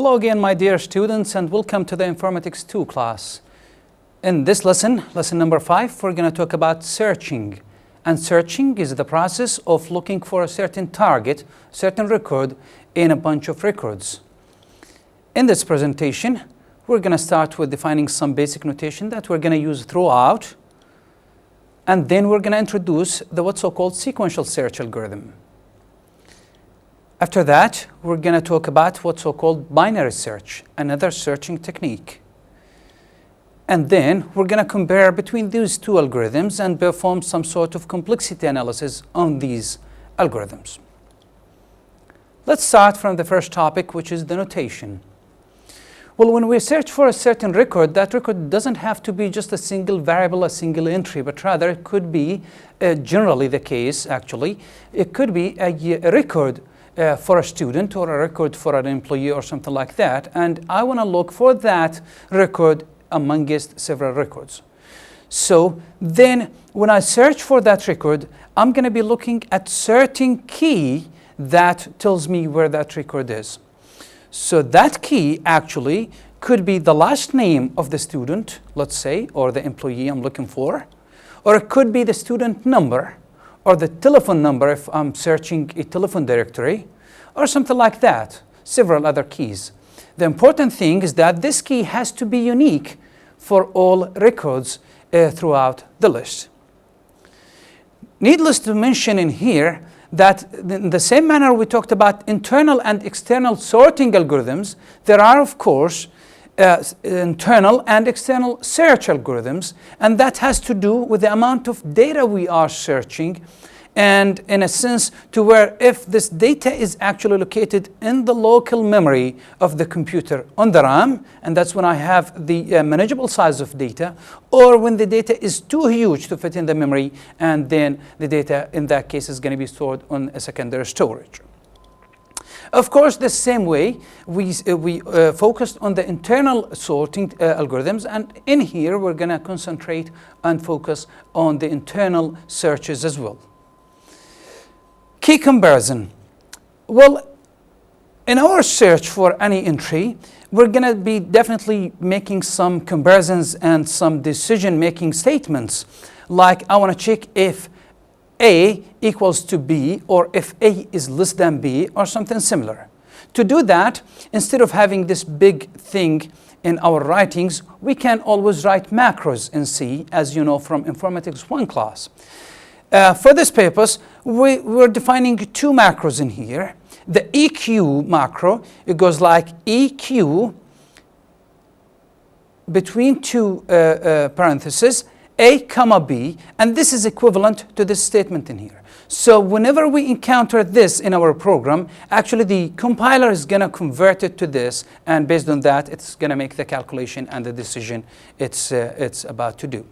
Hello again, my dear students, and welcome to the Informatics 2 class. In this lesson number 5, we're going to talk about searching. And searching is the process of looking for a certain target, certain record in a bunch of records. In this presentation, we're going to start with defining some basic notation that we're going to use throughout. And then we're going to introduce the what's so-called sequential search algorithm. After that, we're going to talk about what's so-called binary search, another searching technique. And then we're going to compare between these two algorithms and perform some sort of complexity analysis on these algorithms. Let's start from the first topic, which is the notation. Well, when we search for a certain record, that record doesn't have to be just a single variable, a single entry, but rather it could be generally the case, actually. It could be a record for a student or a record for an employee or something like that. And I want to look for that record amongst several records. So then when I search for that record, I'm going to be looking at certain key that tells me where that record is. So that key actually could be the last name of the student, let's say, or the employee I'm looking for, or it could be the student number, or the telephone number if I'm searching a telephone directory, or something like that, several other keys. The important thing is that this key has to be unique for all records throughout the list. Needless to mention in here that in the same manner we talked about internal and external sorting algorithms, there are, of course, internal and external search algorithms, and that has to do with the amount of data we are searching, and in a sense to where if this data is actually located in the local memory of the computer on the RAM, and that's when I have the manageable size of data, or when the data is too huge to fit in the memory, and then the data in that case is going to be stored on a secondary storage. Of course, the same way, we focused on the internal sorting algorithms, and in here we're going to concentrate and focus on the internal searches as well. Key comparison. Well, in our search for any entry, we're going to be definitely making some comparisons and some decision-making statements, like I want to check if A equals to B, or if A is less than B, or something similar. To do that, instead of having this big thing in our writings, we can always write macros in C, as you know from Informatics 1 class. For this purpose, we're defining two macros in here. The EQ macro, it goes like EQ between two parentheses, A comma B, and this is equivalent to this statement in here. So whenever we encounter this in our program, actually the compiler is going to convert it to this, and based on that, it's going to make the calculation and the decision it's about to do.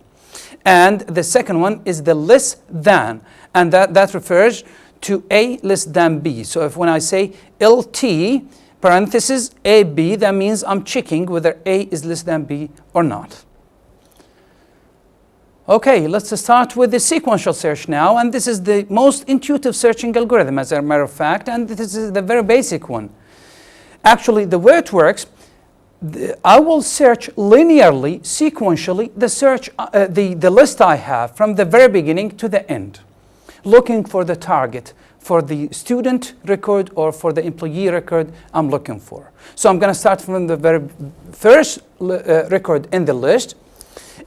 And the second one is the less than, and that refers to A less than B. So if when I say LT parentheses AB, that means I'm checking whether A is less than B or not. Okay, let's start with the sequential search now, and this is the most intuitive searching algorithm, as a matter of fact, and this is the very basic one. Actually, the way it works, I will search linearly, sequentially, the list I have from the very beginning to the end, looking for the target for the student record or for the employee record I'm looking for. So I'm going to start from the very first record in the list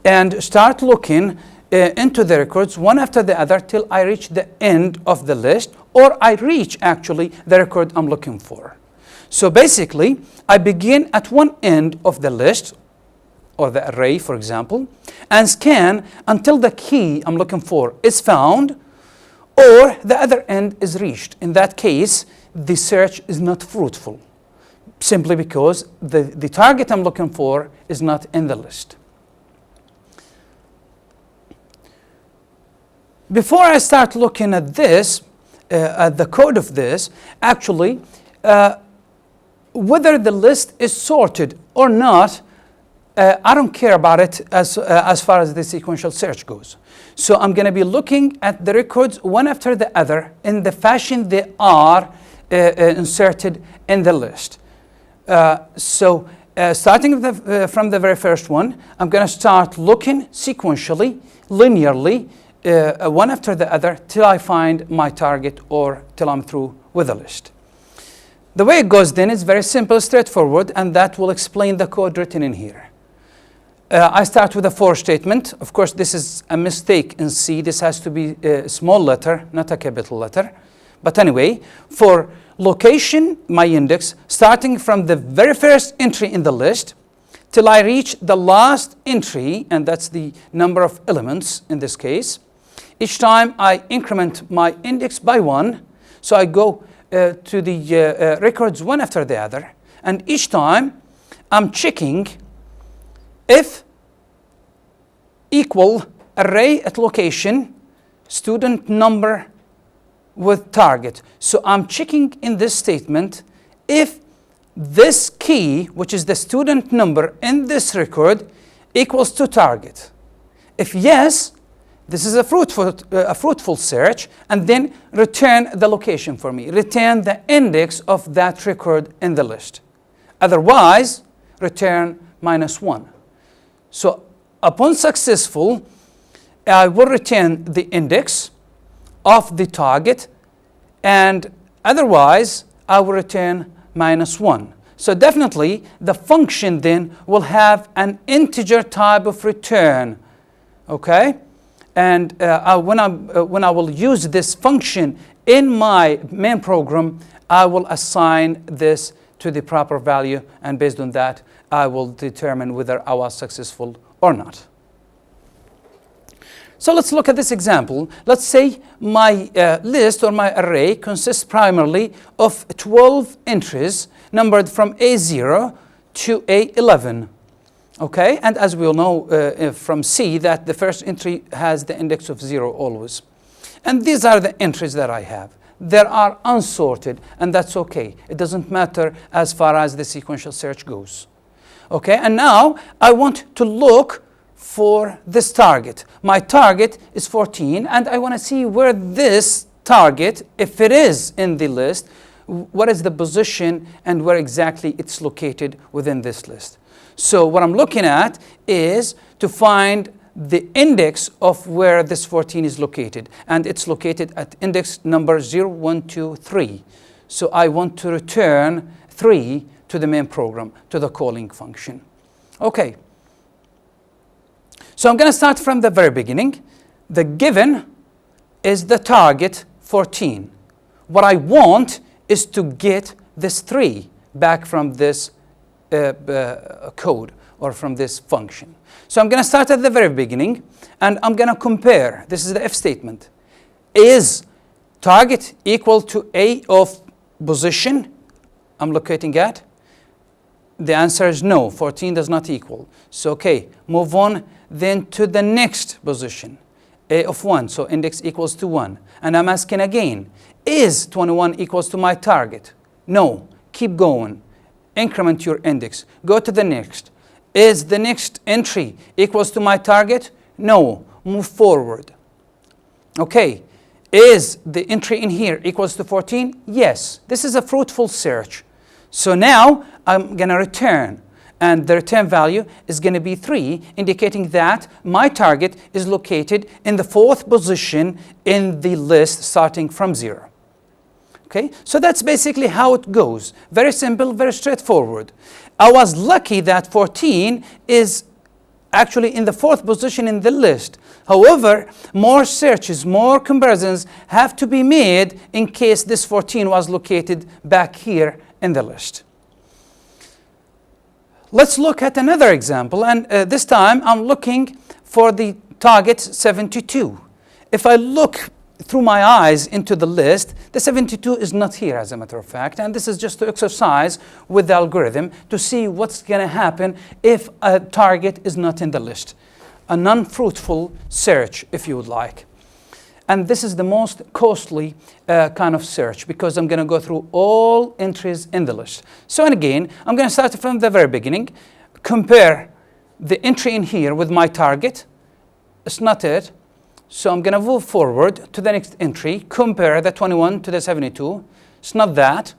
and start looking into the records one after the other till I reach the end of the list, or I reach actually the record I'm looking for. So basically, I begin at one end of the list, or the array, for example, and scan until the key I'm looking for is found, or the other end is reached. In that case, the search is not fruitful, simply because the target I'm looking for is not in the list. Before I start looking at this, at the code of this, actually, whether the list is sorted or not, I don't care about it as far as the sequential search goes. So I'm going to be looking at the records one after the other in the fashion they are inserted in the list. Starting from the very first one, I'm going to start looking sequentially, linearly, one after the other, till I find my target or till I'm through with the list. The way it goes then is very simple, straightforward, and that will explain the code written in here. I start with a for statement. Of course, this is a mistake in C. This has to be a small letter, not a capital letter. But anyway, for location, my index, starting from the very first entry in the list till I reach the last entry, and that's the number of elements in this case. Each time I increment my index by 1, so I go to the records one after the other, and each time I'm checking if equal array at location student number with target. So I'm checking in this statement if this key, which is the student number in this record, equals to target. If yes, this is a fruitful search, and then return the location for me. Return the index of that record in the list. Otherwise, return -1. So upon successful, I will return the index of the target, and otherwise, I will return -1. So definitely, the function then will have an integer type of return, okay? And when I will use this function in my main program, I will assign this to the proper value, and based on that, I will determine whether I was successful or not. So let's look at this example. Let's say my list or my array consists primarily of 12 entries numbered from A0 to A11. Okay, and as we all know from C, that the first entry has the index of 0 always. And these are the entries that I have. They are unsorted, and that's okay. It doesn't matter as far as the sequential search goes. Okay, and now I want to look for this target. My target is 14, and I want to see where this target, if it is in the list, what is the position and where exactly it's located within this list. So what I'm looking at is to find the index of where this 14 is located, and it's located at index number 0, 1, 2, 3. So I want to return 3 to the main program, to the calling function. Okay. So I'm going to start from the very beginning. The given is the target 14. What I want is to get this 3 back from this code or from this function. So I'm going to start at the very beginning, and I'm going to compare. This is the if statement. Is target equal to A of position I'm locating at? The answer is no, 14 does not equal. So okay, move on then to the next position, A of 1, so index equals to 1. And I'm asking again, is 21 equals to my target? No, keep going. Increment your index. Go to the next. Is the next entry equals to my target? No, move forward. Okay, is the entry in here equals to 14? Yes, this is a fruitful search. So now I'm going to return, and the return value is going to be 3, indicating that my target is located in the 4th position in the list starting from 0. Okay, so that's basically how it goes. Very simple, very straightforward. I was lucky that 14 is actually in the 4th position in the list. However, more searches, more comparisons have to be made in case this 14 was located back here in the list. Let's look at another example, and this time I'm looking for the target 72. If I look through my eyes into the list, the 72 is not here, as a matter of fact, and this is just to exercise with the algorithm to see what's going to happen if a target is not in the list. A non-fruitful search, if you would like. And this is the most costly kind of search, because I'm going to go through all entries in the list. So and again, I'm going to start from the very beginning, compare the entry in here with my target. It's not it. So I'm going to move forward to the next entry, compare the 21 to the 72. It's not that.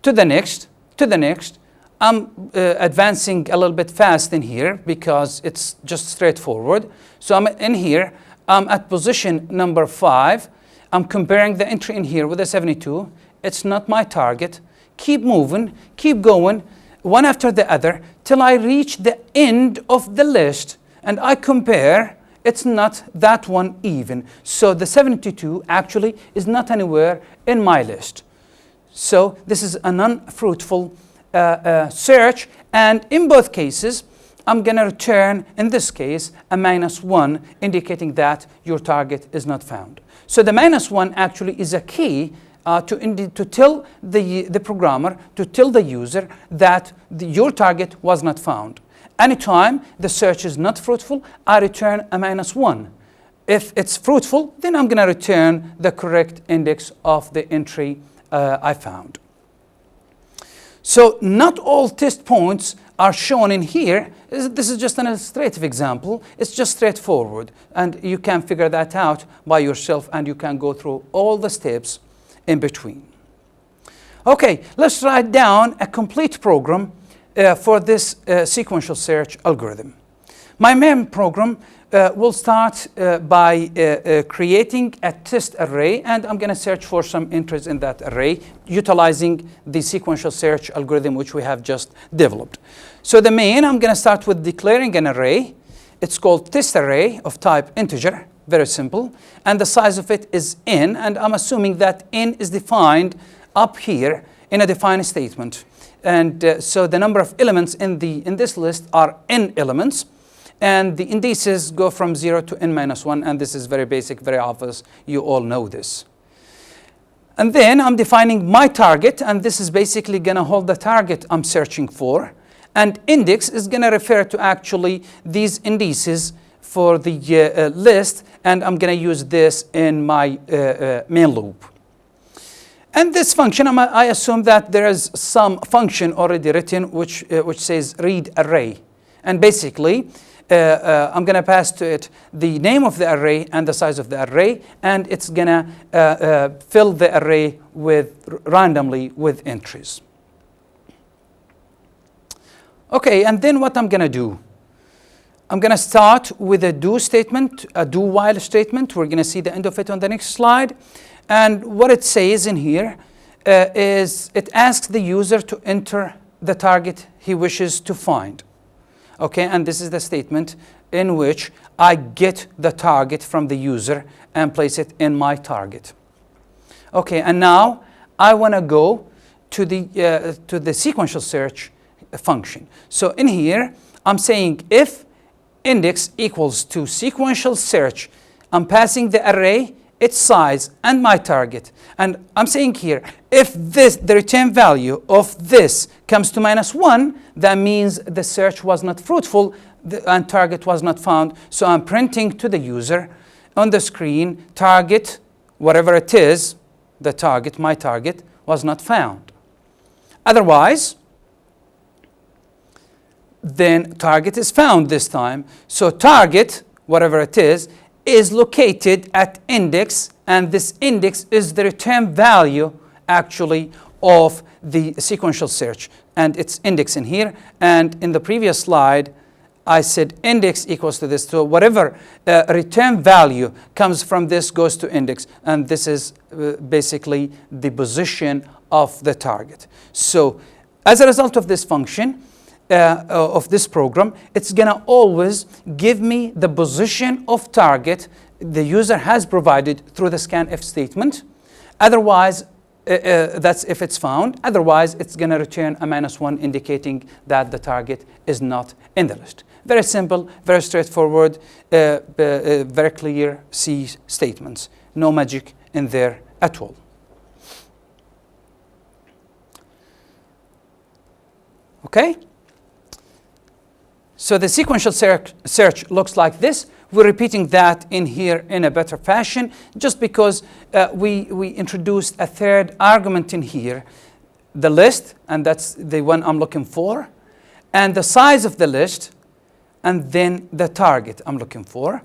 To the next, to the next. I'm advancing a little bit fast in here because it's just straightforward. So I'm in here. I'm at position number 5. I'm comparing the entry in here with the 72. It's not my target. Keep moving, keep going, one after the other, till I reach the end of the list and I compare. It's not that one even. So the 72 actually is not anywhere in my list. So this is an unfruitful search, and in both cases, I'm going to return, in this case, a -1, indicating that your target is not found. So the -1 actually is a key to tell the programmer, to tell the user that your target was not found. Anytime the search is not fruitful, I return a -1. If it's fruitful, then I'm going to return the correct index of the entry I found. So not all test points are shown in here. This is just an illustrative example. It's just straightforward, and you can figure that out by yourself, and you can go through all the steps in between. Okay, let's write down a complete program for this sequential search algorithm. My main program will start by creating a test array, and I'm going to search for some entries in that array utilizing the sequential search algorithm which we have just developed. So the main, I'm going to start with declaring an array. It's called test array of type integer, very simple, and the size of it is n, and I'm assuming that n is defined up here in a defined statement. And so the number of elements in this list are n elements. And the indices go from 0 to n-1, and this is very basic, very obvious. You all know this. And then I'm defining my target, and this is basically going to hold the target I'm searching for. And index is going to refer to actually these indices for the list, and I'm going to use this in my main loop. And this function, I assume that there is some function already written which says read array. And basically, I'm going to pass to it the name of the array and the size of the array, and it's going to fill the array randomly with entries. Okay, and then what I'm going to do? I'm going to start with a do statement, a do while statement. We're going to see the end of it on the next slide. And what it says in here is it asks the user to enter the target he wishes to find. Okay, and this is the statement in which I get the target from the user and place it in my target. Okay, and now I want to go to the sequential search function. So in here, I'm saying if index equals to sequential search, I'm passing the array, its size, and my target. And I'm saying here, if the return value of this comes to -1, that means the search was not fruitful and target was not found. So I'm printing to the user on the screen, target, whatever it is, the target, my target, was not found. Otherwise, then target is found this time. So target, whatever it is located at index, and this index is the return value actually of the sequential search, and it's index in here. And in the previous slide I said index equals to this, so whatever return value comes from this goes to index, and this is basically the position of the target. So as a result of this function, of this program, it's going to always give me the position of target the user has provided through the scanf statement. Otherwise, that's if it's found. Otherwise, it's going to return a -1, indicating that the target is not in the list. Very simple, very straightforward, very clear C statements. No magic in there at all. Okay? So the sequential search looks like this. We're repeating that in here in a better fashion, just because we introduced a third argument in here, the list, and that's the one I'm looking for, and the size of the list, and then the target I'm looking for.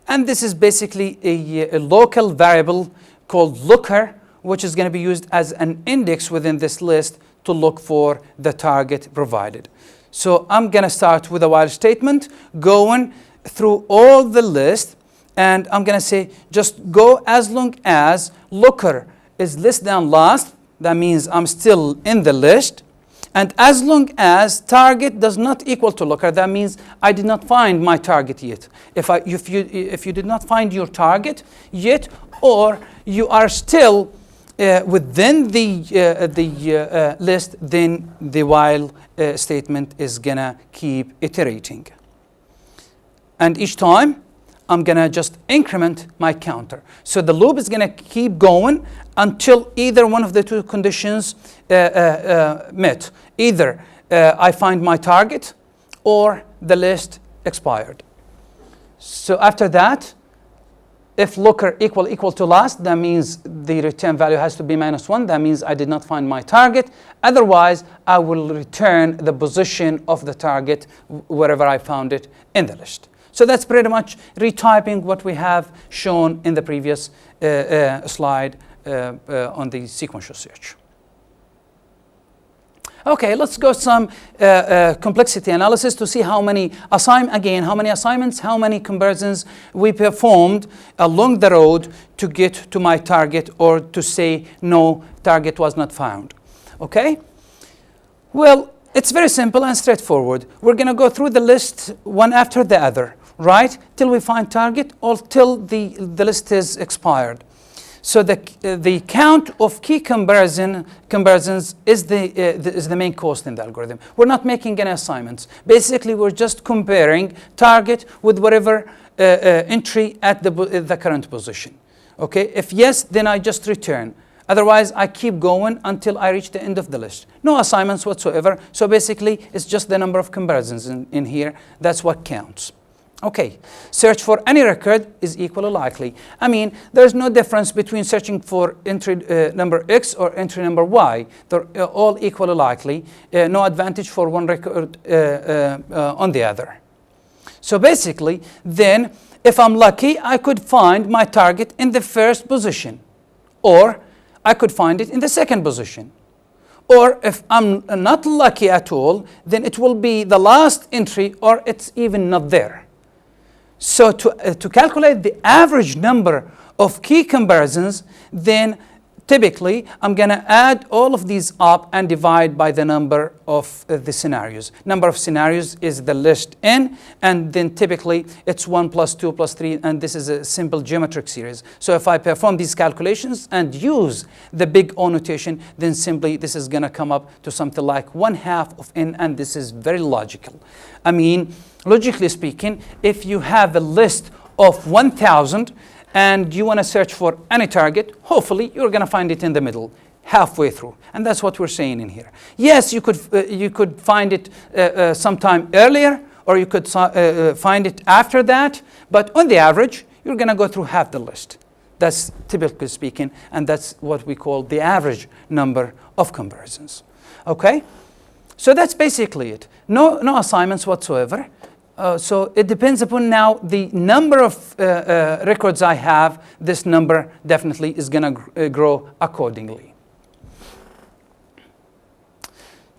And this is basically a local variable called looker, which is going to be used as an index within this list to look for the target provided. So I'm going to start with a while statement, going through all the list, and I'm going to say just go as long as looker is less than last. That means I'm still in the list. And as long as target does not equal to looker, that means I did not find my target yet. If you did not find your target yet, or you are still within the list, then the while statement is gonna keep iterating. And each time, I'm gonna just increment my counter. So the loop is gonna keep going until either one of the two conditions met. Either I find my target or the list expired. So after that, if looker equal to last, that means the return value has to be -1. That means I did not find my target. Otherwise, I will return the position of the target wherever I found it in the list. So that's pretty much retyping what we have shown in the previous slide on the sequential search. Okay, let's go some complexity analysis to see how many assignments, how many comparisons we performed along the road to get to my target, or to say no, target was not found. Okay? Well, it's very simple and straightforward. We're going to go through the list one after the other, right? Till we find target, or till the list is expired. So the count of key comparisons is the main cost in the algorithm. We're not making any assignments. Basically, we're just comparing target with whatever entry at the current position. Okay, if yes, then I just return. Otherwise, I keep going until I reach the end of the list. No assignments whatsoever. So basically, it's just the number of comparisons in here. That's what counts. Okay, search for any record is equally likely. I mean, there's no difference between searching for entry number X or entry number Y. They're all equally likely. No advantage for one record on the other. So basically, then, if I'm lucky, I could find my target in the first position, or I could find it in the second position. Or if I'm not lucky at all, then it will be the last entry, or it's even not there. So to calculate the average number of key comparisons, then typically I'm going to add all of these up and divide by the number of the scenarios. Number of scenarios is the list n, and then typically it's 1 plus 2 plus 3, and this is a simple geometric series. So if I perform these calculations and use the big O notation, then simply this is going to come up to something like 1/2 of n, and this is very logical. I mean, logically speaking, if you have a list of 1,000 and you want to search for any target, hopefully you're going to find it in the middle, halfway through. And that's what we're saying in here. Yes, you could find it sometime earlier, or you could find it after that, but on the average, you're going to go through half the list. That's typically speaking, and that's what we call the average number of comparisons. Okay? So that's basically it. No assignments whatsoever. So it depends upon now the number of records I have. This number definitely is going to grow accordingly.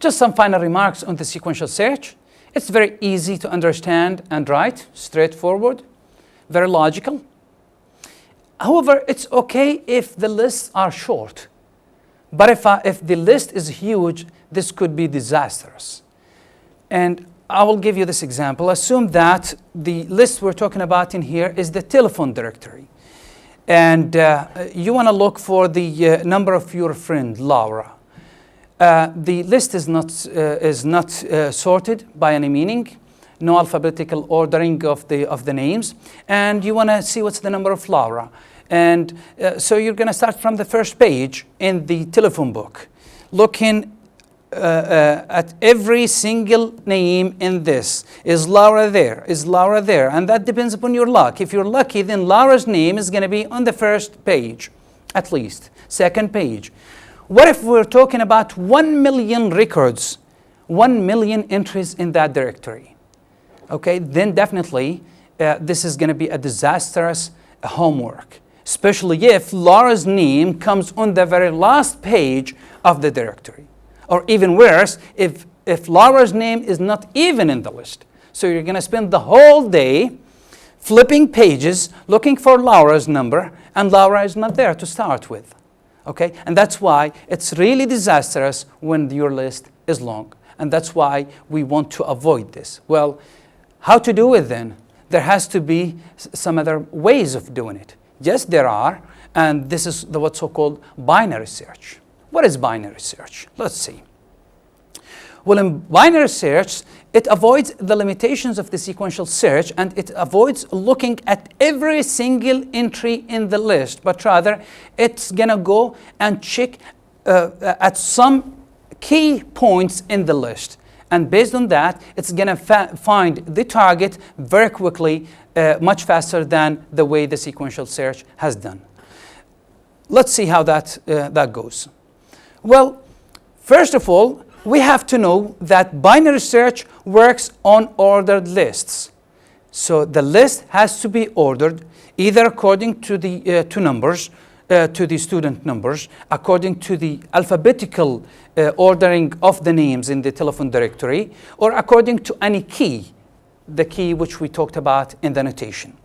Just some final remarks on the sequential search. It's very easy to understand and write, straightforward, very logical. However, it's okay if the lists are short. But if the list is huge, this could be disastrous. And I will give you this example. Assume that the list we're talking about in here is the telephone directory. And you want to look for the number of your friend, Laura. The list is not sorted by any meaning. No alphabetical ordering of the names. And you want to see what's the number of Laura. And so you're going to start from the first page in the telephone book, looking at every single name in this. Is Laura there? Is Laura there? And that depends upon your luck. If you're lucky, then Laura's name is going to be on the first page, at least. Second page. What if we're talking about 1 million records, 1 million entries in that directory? Okay, then definitely this is going to be a disastrous homework, especially if Laura's name comes on the very last page of the directory. Or even worse, if Laura's name is not even in the list. So you're going to spend the whole day flipping pages, looking for Laura's number, and Laura is not there to start with. Okay? And that's why it's really disastrous when your list is long. And that's why we want to avoid this. Well, how to do it then? There has to be some other ways of doing it. Yes, there are, and this is what's so-called binary search. What is binary search? Let's see. Well, in binary search, it avoids the limitations of the sequential search, and it avoids looking at every single entry in the list, but rather it's gonna go and check at some key points in the list. And based on that, it's gonna find the target very quickly, much faster than the way the sequential search has done. Let's see how that goes. Well, first of all, we have to know that binary search works on ordered lists. So the list has to be ordered either according to the numbers, to the student numbers, according to the alphabetical ordering of the names in the telephone directory, or according to any key, the key which we talked about in the notation.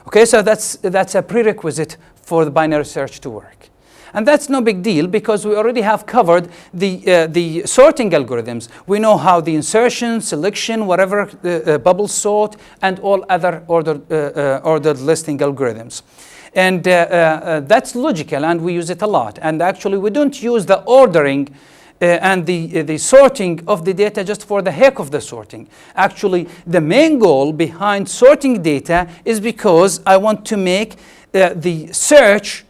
Okay, so that's a prerequisite for the binary search to work. And that's no big deal because we already have covered the sorting algorithms. We know how the insertion, selection, whatever, bubble sort, and all other ordered listing algorithms. And that's logical, and we use it a lot. And actually, we don't use the ordering and the sorting of the data just for the heck of the sorting. Actually, the main goal behind sorting data is because I want to make the search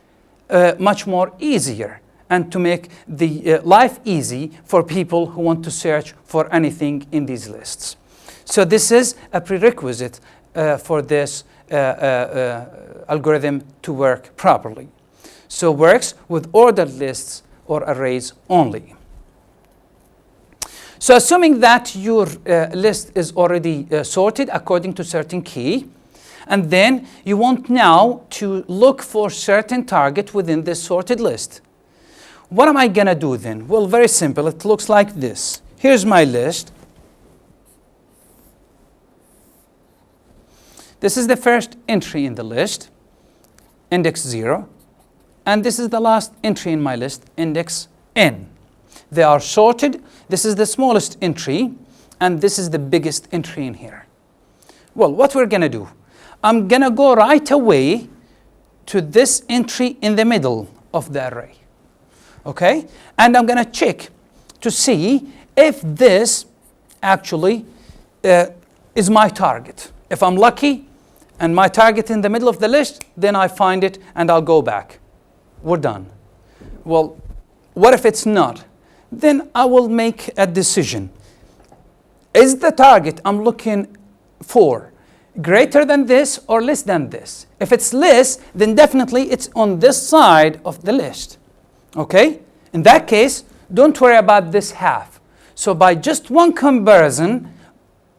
much more easier, and to make the life easy for people who want to search for anything in these lists. So this is a prerequisite for this algorithm to work properly. So works with ordered lists or arrays only. So assuming that your list is already sorted according to certain key, and then you want now to look for certain target within this sorted list. What am I gonna do then? Well, very simple. It looks like this. Here's my list. This is the first entry in the list, index 0. And this is the last entry in my list, index n. They are sorted. This is the smallest entry, and this is the biggest entry in here. Well, what we're gonna do? I'm gonna go right away to this entry in the middle of the array, okay? And I'm gonna check to see if this actually is my target. If I'm lucky and my target in the middle of the list, then I find it and I'll go back. We're done. Well, what if it's not? Then I will make a decision. Is the target I'm looking for greater than this or less than this? If it's less, then definitely it's on this side of the list. Okay? In that case, don't worry about this half. So by just one comparison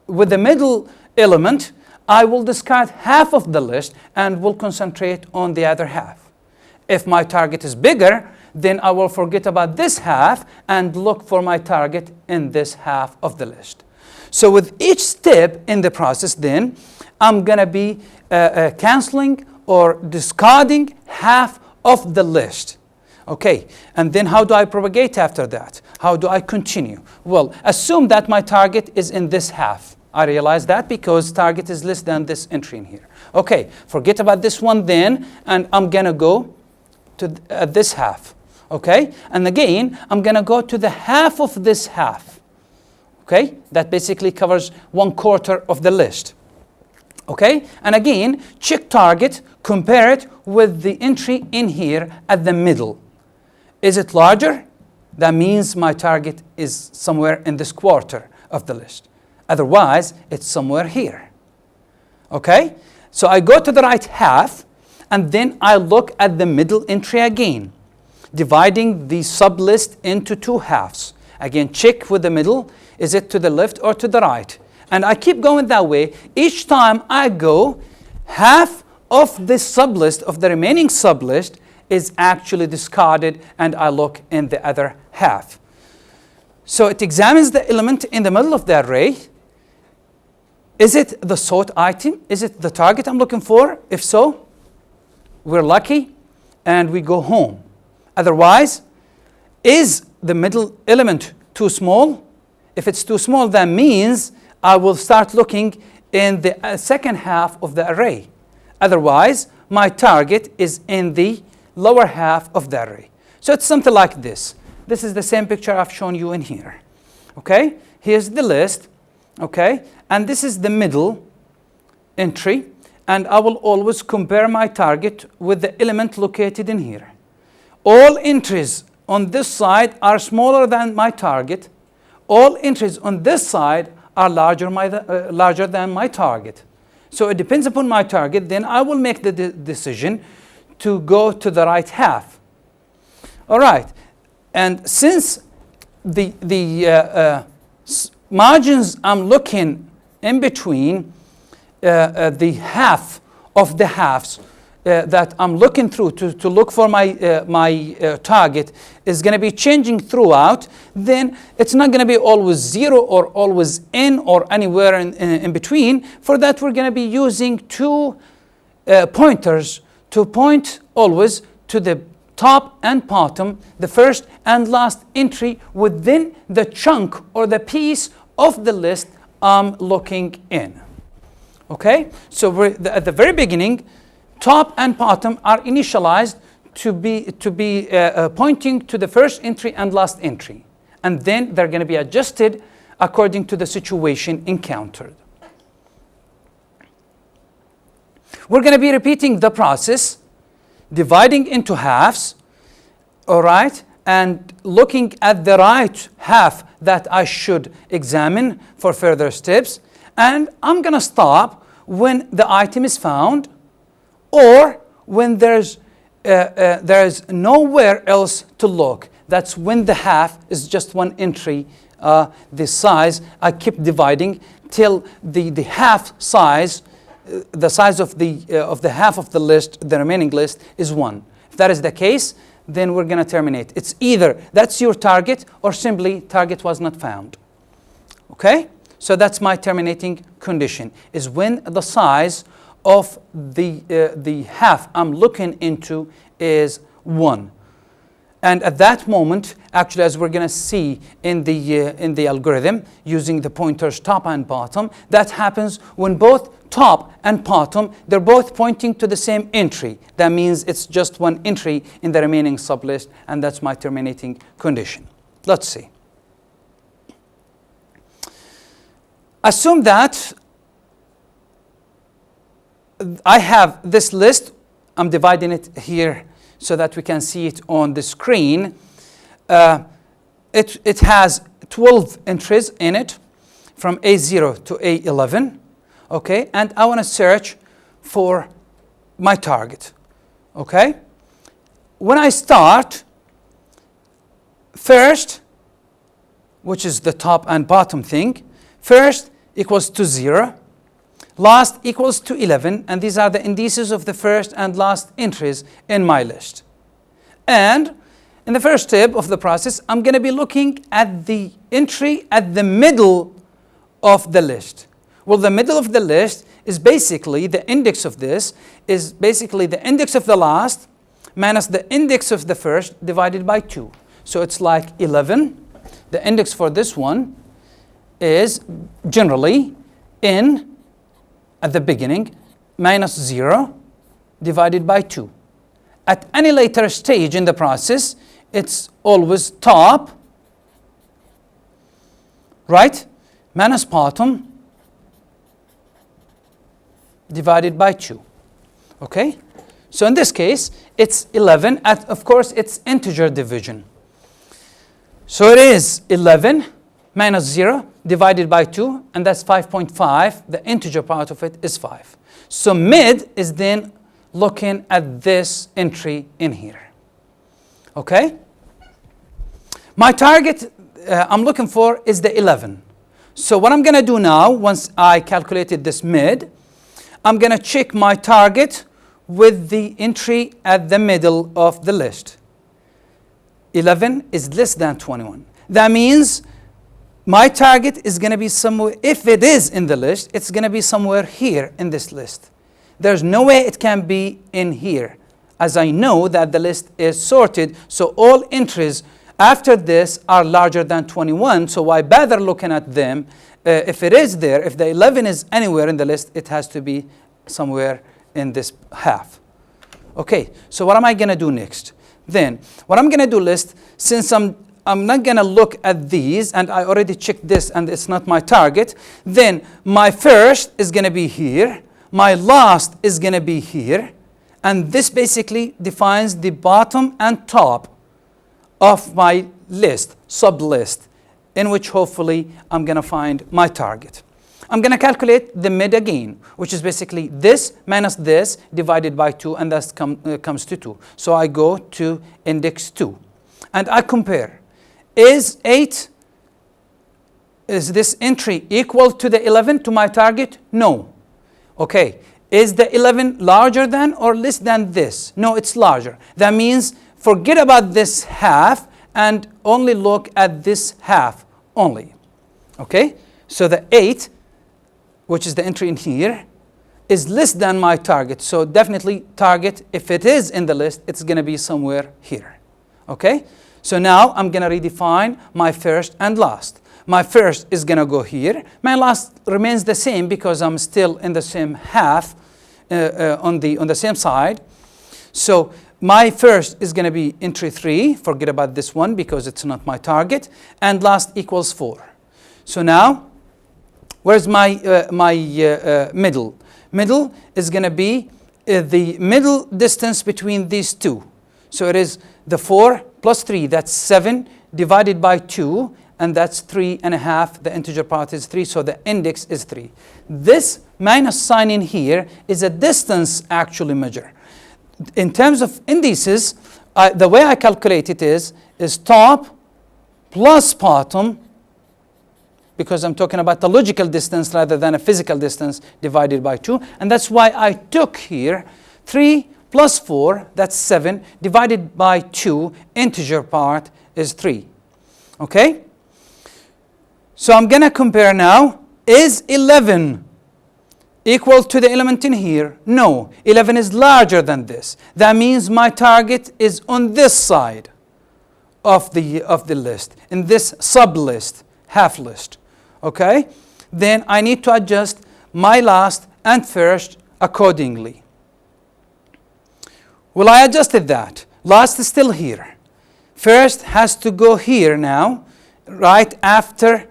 with the middle element, I will discard half of the list and will concentrate on the other half. If my target is bigger, then I will forget about this half and look for my target in this half of the list. So with each step in the process then, I'm gonna be canceling or discarding half of the list. Okay, and then how do I propagate after that? How do I continue? Well, assume that my target is in this half. I realize that because target is less than this entry in here. Okay, forget about this one then, and I'm gonna go to this half. Okay, and again, I'm gonna go to the half of this half. Okay, that basically covers 1/4 of the list. Okay, and again, check target, compare it with the entry in here at the middle. Is it larger? That means my target is somewhere in this quarter of the list. Otherwise, it's somewhere here. Okay, so I go to the right half, and then I look at the middle entry again, dividing the sublist into 2 halves. Again, check with the middle. Is it to the left or to the right? And I keep going that way. Each time I go, half of this sublist, of the remaining sublist, is actually discarded, and I look in the other half. So it examines the element in the middle of the array. Is it the sought item? Is it the target I'm looking for? If so, we're lucky and we go home. Otherwise, is the middle element too small? If it's too small, that means I will start looking in the second half of the array. Otherwise, my target is in the lower half of the array. So it's something like this. This is the same picture I've shown you in here. Okay? Here's the list. Okay? And this is the middle entry. And I will always compare my target with the element located in here. All entries on this side are smaller than my target. All entries on this side are larger than my target. So it depends upon my target. Then I will make the decision to go to the right half. All right. And since the margins I'm looking in between, the half of the halves that I'm looking through to look for my target is going to be changing throughout, then it's not going to be always 0 or always in or anywhere in between. For that, we're going to be using two pointers to point always to the top and bottom, the first and last entry within the chunk or the piece of the list I'm looking in. Okay? So at the very beginning, top and bottom are initialized to be pointing to the first entry and last entry. And then they're going to be adjusted according to the situation encountered. We're going to be repeating the process, dividing into halves, all right, and looking at the right half that I should examine for further steps. And I'm going to stop when the item is found, or when there's nowhere else to look. That's when the half is just one entry, the size. I keep dividing till the half size, the size of the half of the list, the remaining list, is 1. If that is the case, then we're going to terminate. It's either that's your target or simply target was not found. Okay? So that's my terminating condition, is when the size of the half I'm looking into is 1. And at that moment, actually, as we're going to see in the algorithm, using the pointers top and bottom, that happens when both top and bottom, they're both pointing to the same entry. That means it's just one entry in the remaining sublist, and that's my terminating condition. Let's see. Assume that I have this list. I'm dividing it here so that we can see it on the screen. It has 12 entries in it, from A0 to A11. Okay, and I want to search for my target. Okay, when I start, first, which is the top and bottom thing, first equals to 0, last equals to 11, and these are the indices of the first and last entries in my list. And in the first step of the process, I'm going to be looking at the entry at the middle of the list. Well, the middle of the list is basically the index of this, is basically the index of the last minus the index of the first divided by 2. So it's like 11. The index for this one is generally in at the beginning minus 0 divided by 2. At any later stage in the process, it's always top, right, minus bottom divided by 2. Okay? So in this case, it's 11. Of course, it's integer division. So it is 11 minus 0 divided by 2, and that's 5.5. The integer part of it is 5. So mid is then looking at this entry in here. Okay? My target I'm looking for is the 11. So what I'm going to do now, once I calculated this mid, I'm going to check my target with the entry at the middle of the list. 11 is less than 21. That means My target is going to be somewhere, if it is in the list, it's going to be somewhere here in this list. There's no way it can be in here, as I know that the list is sorted, so all entries after this are larger than 21, so why bother looking at them? If it is there, if the 11 is anywhere in the list, it has to be somewhere in this half. Okay, so what am I going to do next? Then, what I'm going to do list, since I'm not going to look at these, and I already checked this, and it's not my target, then my first is going to be here, my last is going to be here, and this basically defines the bottom and top of my list, sub-list, in which hopefully I'm going to find my target. I'm going to calculate the mid again, which is basically this minus this divided by 2, and that comes to 2. So I go to index 2, and I compare. Is this entry equal to the 11 to my target? No. Okay. Is the 11 larger than or less than this? No, it's larger. That means forget about this half and only look at this half only. Okay? So the 8, which is the entry in here, is less than my target. So definitely target, if it is in the list, it's going to be somewhere here. Okay? So now I'm going to redefine my first and last. My first is going to go here. My last remains the same because I'm still in the same half on the same side. So my first is going to be entry 3. Forget about this one because it's not my target. And last equals 4. So now, where's my middle? Middle is going to be the middle distance between these two. So it is the 4 plus 3, that's 7, divided by 2, and that's 3.5. The integer part is 3, so the index is 3. This minus sign in here is a distance actually measure. In terms of indices, the way I calculate it is top plus bottom, because I'm talking about the logical distance rather than a physical distance, divided by 2. And that's why I took here 3 plus 4, that's 7, divided by 2, integer part is 3. Okay? So I'm going to compare now. Is 11 equal to the element in here? No. 11 is larger than this. That means my target is on this side of the list, in this sub-list, half list. Okay? Then I need to adjust my last and first accordingly. Well, I adjusted that. Last is still here. First has to go here now, right after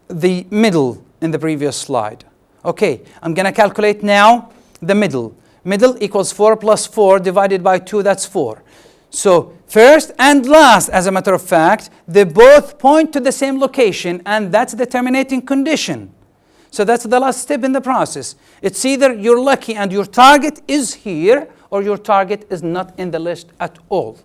the middle in the previous slide. Okay, I'm going to calculate now the middle. Middle equals 4 plus 4 divided by 2, that's 4. So first and last, as a matter of fact, they both point to the same location, and that's the terminating condition. So that's the last step in the process. It's either you're lucky and your target is here, or your target is not in the list at all.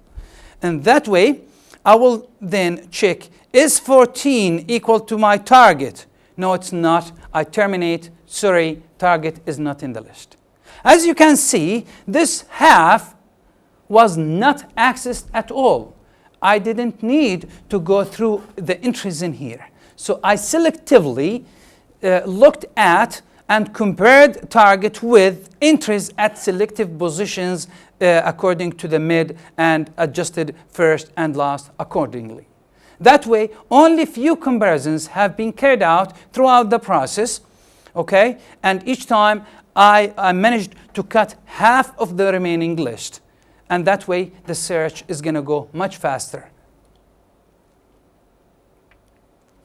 And that way, I will then check, is 14 equal to my target? No, it's not. I terminate. Sorry, target is not in the list. As you can see, this half was not accessed at all. I didn't need to go through the entries in here. So I selectively looked at and compared target with entries at selective positions according to the mid, and adjusted first and last accordingly. That way, only few comparisons have been carried out throughout the process, okay? And each time I managed to cut half of the remaining list. And that way, the search is going to go much faster.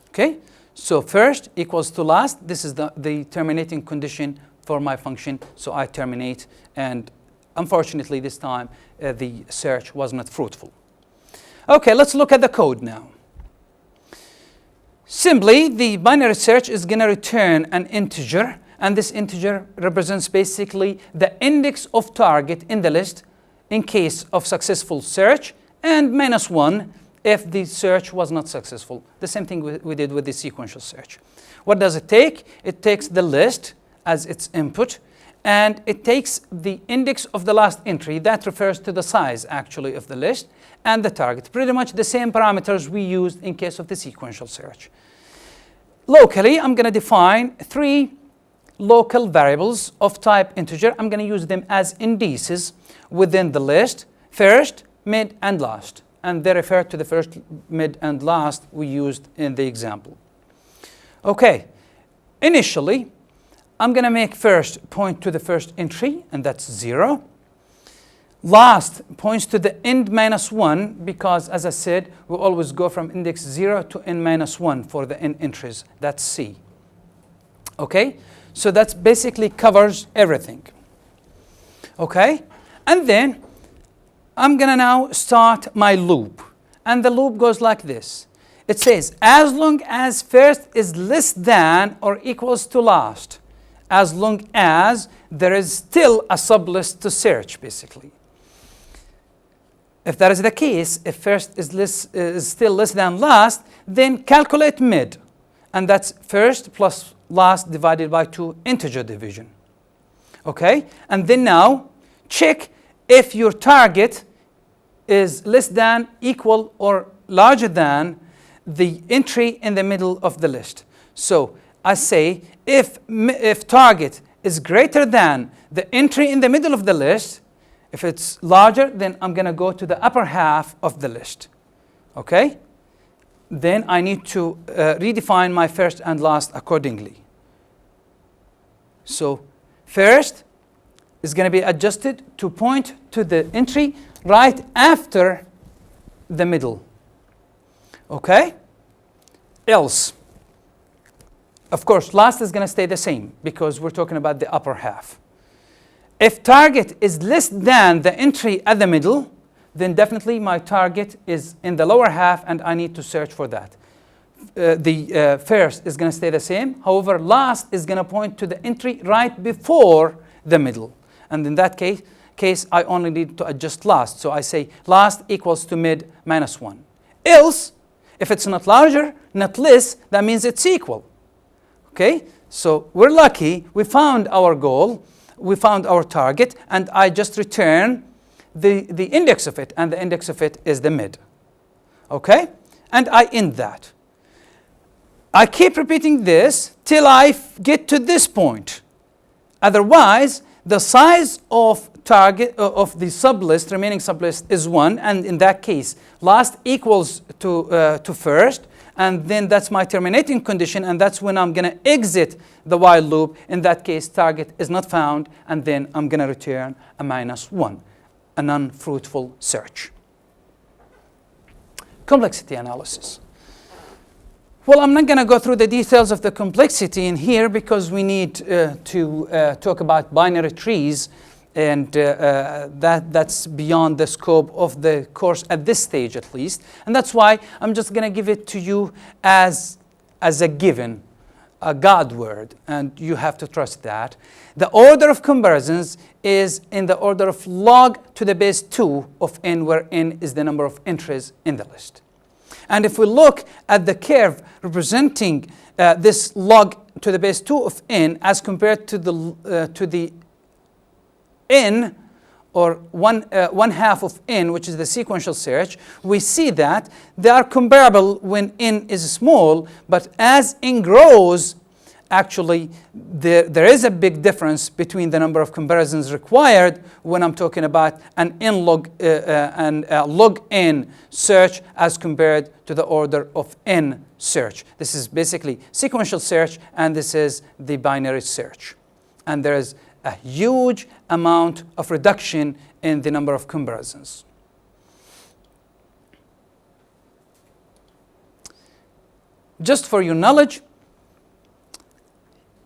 Okay? So first equals to last. This is the terminating condition for my function. So I terminate, and unfortunately this time the search was not fruitful. Okay, let's look at the code now. Simply, the binary search is going to return an integer, and this integer represents basically the index of target in the list in case of successful search, and -1 if the search was not successful. The same thing we did with the sequential search. What does it take? It takes the list as its input, and it takes the index of the last entry. That refers to the size, actually, of the list, and the target. Pretty much the same parameters we used in case of the sequential search. locally, I'm going to define 3 local variables of type integer. I'm going to use them as indices within the list, first, mid, and last. And they refer to the first, mid, and last we used in the example. Okay, initially, I'm going to make first point to the first entry, and that's 0. Last points to the end minus 1, because as I said, we always go from index 0 to n minus 1 for the n entries. That's C. Okay, so that basically covers everything. Okay, and then I'm going to now start my loop. And the loop goes like this. It says, as long as first is less than or equals to last, as long as there is still a sublist to search, basically. If that is the case, if first is still less than last, then calculate mid. And that's first plus last divided by 2 integer division. Okay? And then now, check if your target is less than, equal, or larger than the entry in the middle of the list. So I say, if target is greater than the entry in the middle of the list, if it's larger, then I'm going to go to the upper half of the list. Okay? Then I need to redefine my first and last accordingly. So first is going to be adjusted to point to the entry right after the middle. Okay? Else, of course, last is going to stay the same because we're talking about the upper half. If target is less than the entry at the middle, then definitely my target is in the lower half and I need to search for that. The first is going to stay the same. However, last is going to point to the entry right before the middle. And in that case, I only need to adjust last. So I say last equals to mid minus 1. Else, if it's not larger, not less, that means it's equal. Okay? So we're lucky. We found our goal. We found our target. And I just return the index of it. And the index of it is the mid. Okay? And I end that. I keep repeating this till I get to this point. Otherwise, the size of target of the sublist, remaining sublist, is 1, and in that case, last equals to first, and then that's my terminating condition, and that's when I'm going to exit the while loop. In that case, target is not found, and then I'm going to return a minus 1, a non-fruitful search. Complexity analysis. Well, I'm not going to go through the details of the complexity in here because we need to talk about binary trees, and that's beyond the scope of the course at this stage, at least. And that's why I'm just going to give it to you as a given, a God word, and you have to trust that. The order of comparisons is in the order of log to the base 2 of n, where n is the number of entries in the list. And if we look at the curve representing this log to the base 2 of n as compared to the n, or one half of n, which is the sequential search, we see that they are comparable when n is small, but as n grows, actually there is a big difference between the number of comparisons required when I'm talking about an n log and log n search as compared to the order of n search. This is basically sequential search, and this is the binary search. And there is a huge amount of reduction in the number of comparisons. Just for your knowledge,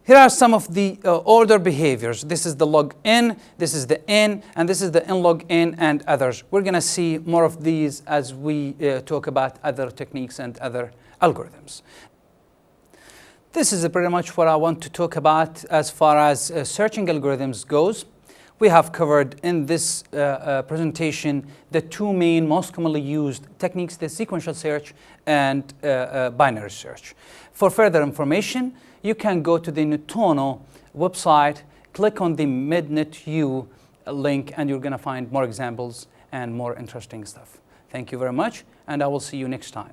here are some of the order behaviors. This is the log n, this is the n, and this is the n log n and others. We're going to see more of these as we talk about other techniques and other algorithms. This is pretty much what I want to talk about as far as searching algorithms goes. We have covered in this presentation the 2 main most commonly used techniques, the sequential search and binary search. For further information, you can go to the UNINETTUNO website, click on the MidNetU link, and you're going to find more examples and more interesting stuff. Thank you very much, and I will see you next time.